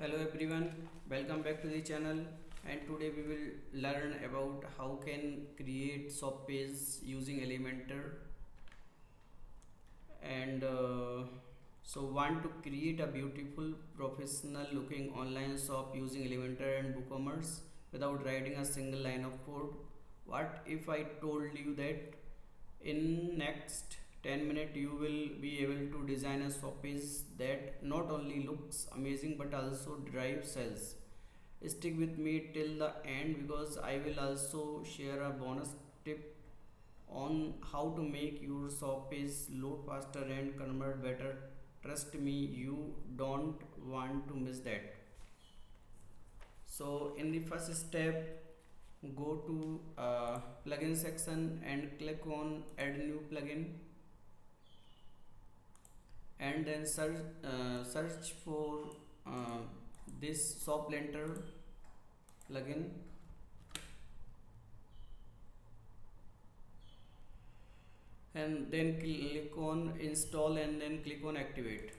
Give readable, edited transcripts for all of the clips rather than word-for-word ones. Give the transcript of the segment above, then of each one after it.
Hello everyone, welcome back to the channel, and today we will learn about how can create shop page using Elementor. And want to create a beautiful professional looking online shop using Elementor and WooCommerce without writing a single line of code. What if I told you that in next 10 minutes you will be able to design a shop page that not only looks amazing but also drives sales? Stick with me till the end because I will also share a bonus tip on how to make your shop page load faster and convert better. Trust me, you don't want to miss that. So in the first step, go to plugin section and click on add new plugin, and then search for uh, this shop lenter plugin, and then click on install and then click on activate.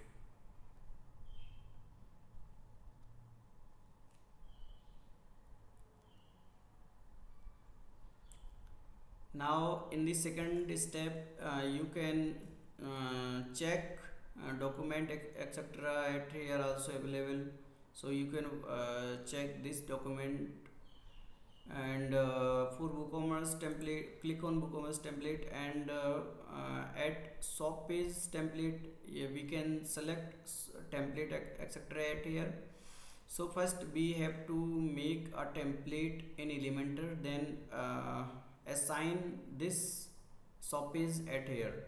Now in the second step, you can check document etc at here also available, so you can check this document. And for WooCommerce template, click on WooCommerce template, and at shop page template, yeah, we can select template etc at here. So first we have to make a template in Elementor, then assign this shop page at here.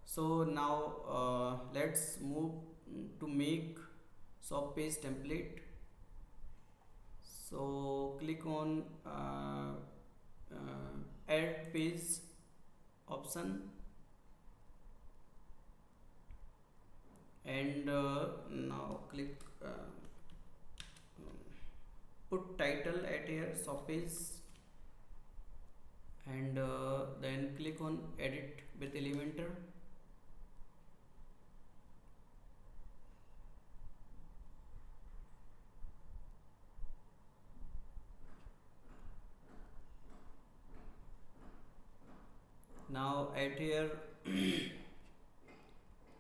So now let's move to make shop page template. So click on add page option, and now click put title at here shop page, and then click on edit with Elementor. Now at here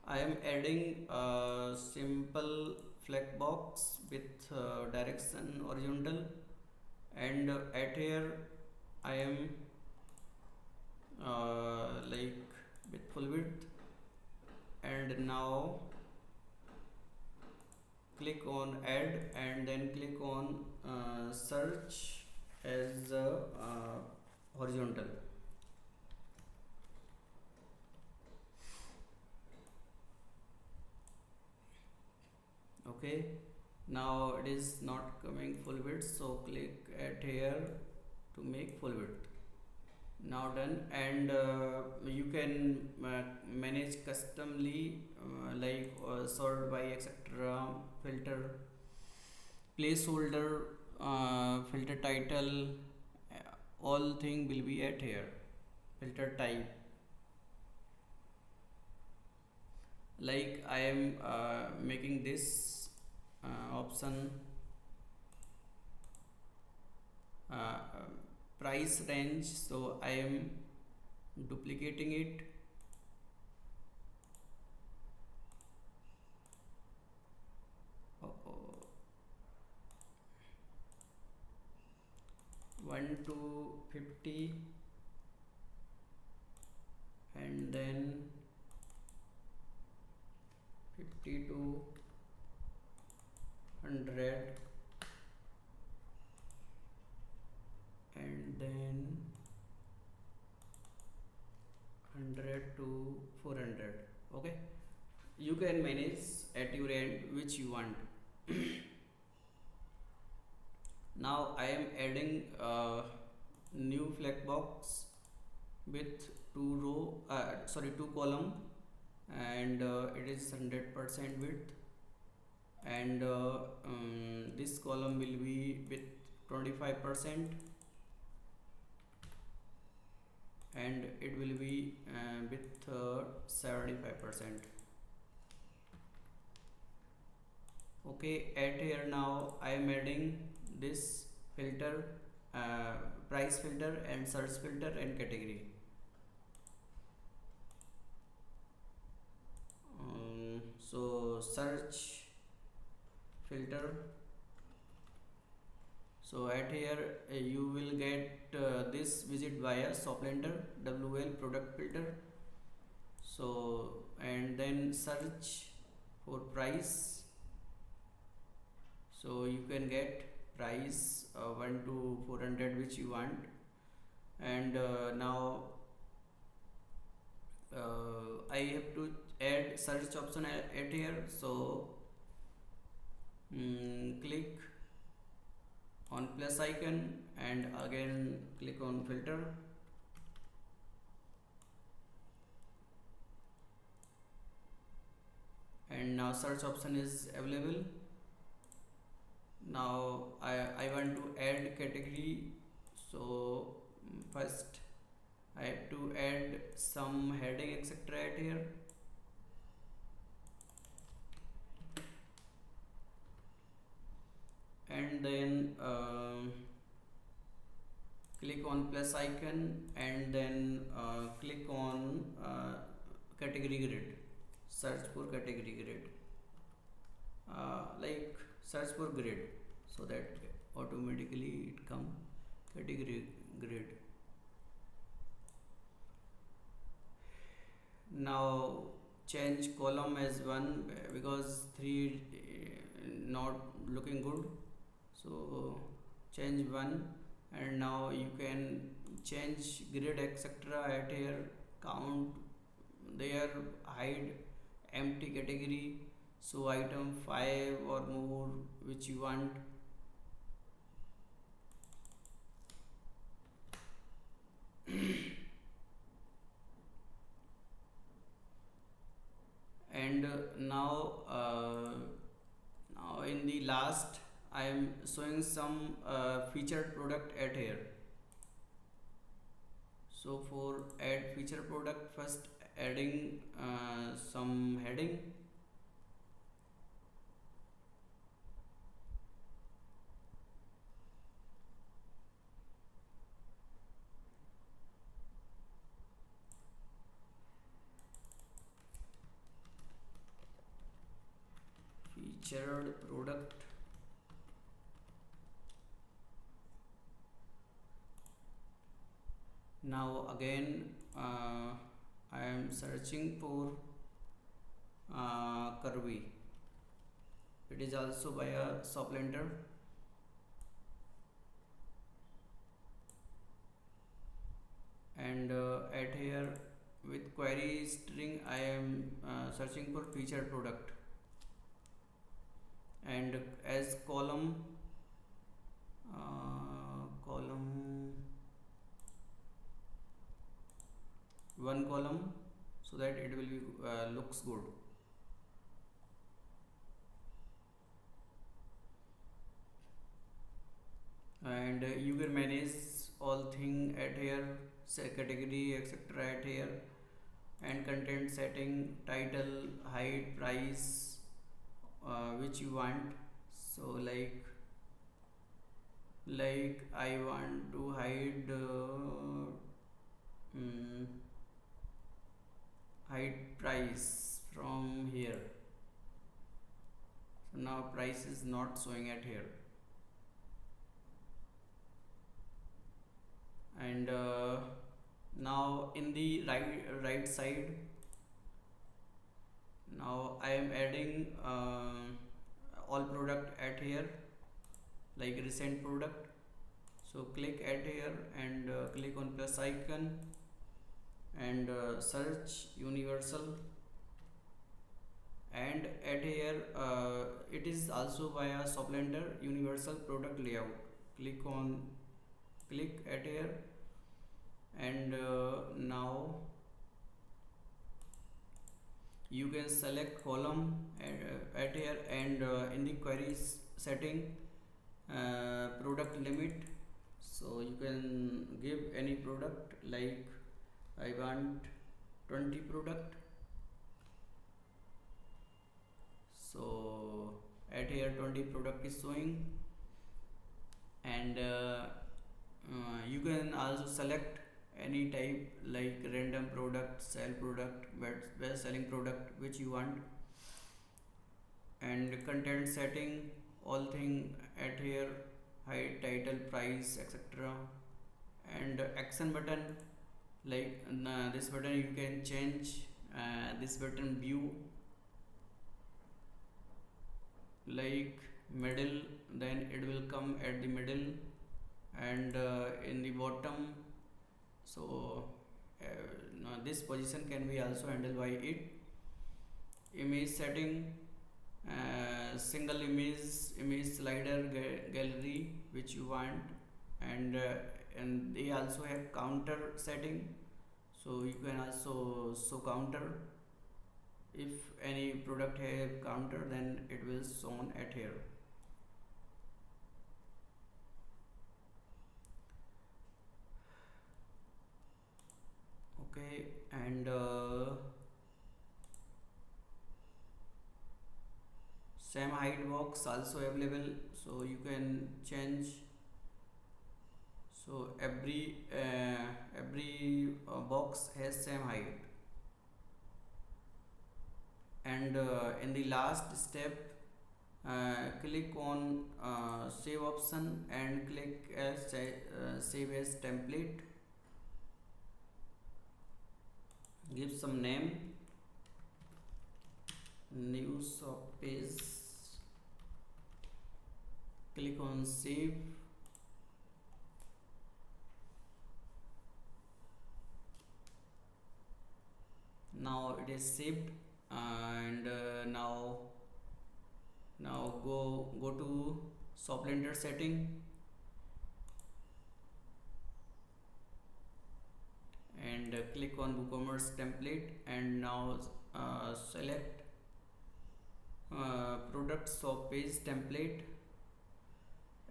I am adding a simple flag box with direction horizontal, and at here I am like with full width, and now click on add and then click on search as horizontal. Okay, now it is not coming full width, so click at here to make full width. Now done, and you can manage customly like sort by etc, filter, placeholder, filter title, all thing will be at here. Filter type, like I am making this option uh, price range, so I am duplicating it. Uh-oh. 1 to 50, and then 50 to 100, and then 100 to 400. Okay, you can manage at your end which you want. Now I am adding new flag box with two column, and it is 100% width, and this column will be with 25%, and it will be with 75%. Okay, at here now I am adding this filter, uh, price filter and search filter and category. So search filter. So at here you will get this visit via Soplander WL product filter. So and then search for price. So you can get price 1 to 400 which you want. And now I have to add search option at here. So click on plus icon and again click on filter, and now search option is available. Now I want to add category. So first I have to add some heading etc at here. And then click on plus icon and then click on category grid, search for category grid, like search for grid, so that automatically it come category grid. Now change column as 1 because 3 not looking good, so change 1. And now you can change grid etc at here, count there, hide empty category, so item 5 or more which you want. And now in the last I am showing some featured product at here. So for add feature product, first adding some heading. Featured product. Now again I am searching for curvy. It is also by a Soplander. And at here with query string I am searching for featured product, and as column one column, so that it will be looks good. And you can manage all thing at here, say category etc at here, and content setting, title, height, price, which you want. So like I want to hide hide price from here. So now price is not showing at here. And now in the right side, now I am adding all product at here, like recent product. So click at here and click on plus icon and search universal. And at here it is also via Soplander universal product layout. Click at here, and now you can select column at here, and in the queries setting product limit, so you can give any product, like I want 20 product. So at at here 20 product is showing. And you can also select any type like random product, sell product, best selling product which you want. And content setting, all thing at here, height, title, price, etc. And action button, like this button you can change this button view, like middle, then it will come at the middle, and in the bottom. So now this position can be also handled by it. Image setting, single image slider, gallery which you want. And they also have counter setting, so you can also show counter. If any product have counter, then it will shown at here. Okay. And same height box also available, so you can change. So every box has same height. And in the last step, click on save option and click as save as template. Give some name, new shop page, click on save. Now it is saved. And now go to shop lender setting, and click on WooCommerce template, and now select product shop page template,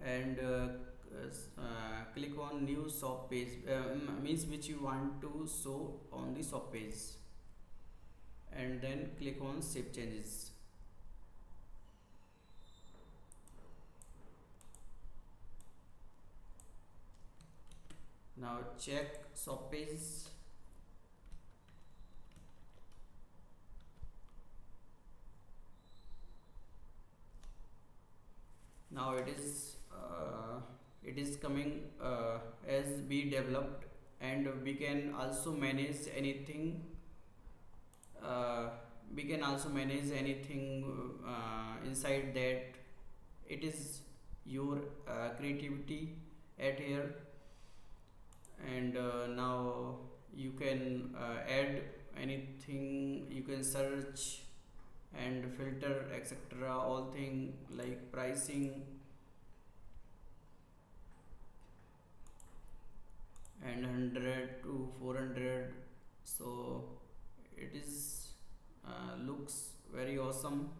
and click on new shop page, means which you want to show on the shop page, and then click on save changes. Now check shop page. Now it is coming as be developed, and we can also manage anything. We can also manage anything inside that. It is your creativity at here. And now you can add anything, you can search and filter, etc. all thing like pricing and 100 to 400. So it is looks very awesome.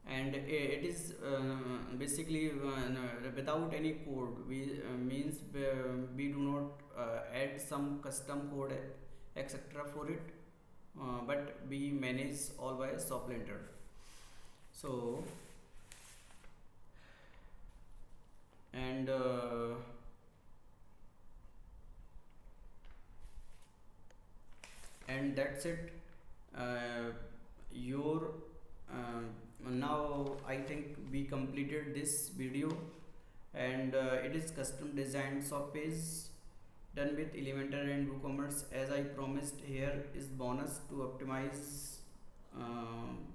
And it is basically without any code. We means we do not add some custom code, etc. for it, but we manage all by shop lender. So and that's it. Your Now I think we completed this video. And it is custom designed shop page done with Elementor and WooCommerce. As I promised, here is bonus to optimize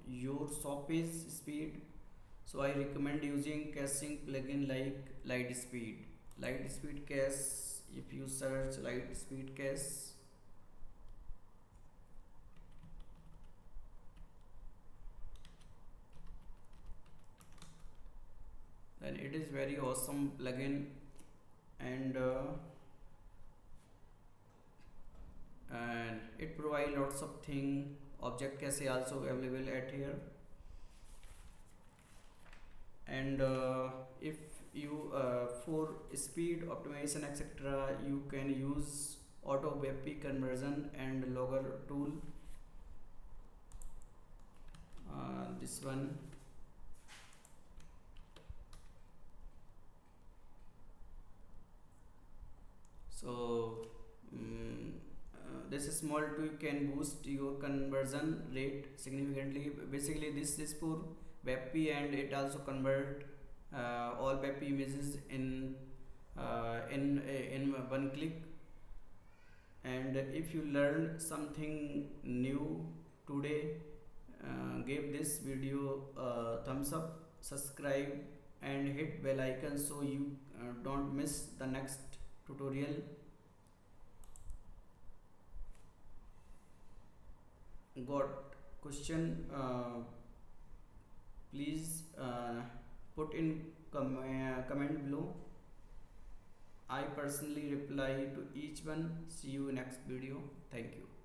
your shop page speed. So I recommend using caching plugin like Lightspeed cache. If you search Lightspeed cache, then it is very awesome plugin. And it provides lots of thing. Object cache also available at here. And if you for speed optimization, etc., you can use auto WebP conversion and logger tool. This one. this small tweak can boost your conversion rate significantly. Basically, this is for WebP, and it also convert all WebP images in one click. And if you learned something new today, give this video a thumbs up, subscribe, and hit bell icon so you don't miss the next tutorial. Got question? Please put in comment below. I personally reply to each one. See you next video. Thank you.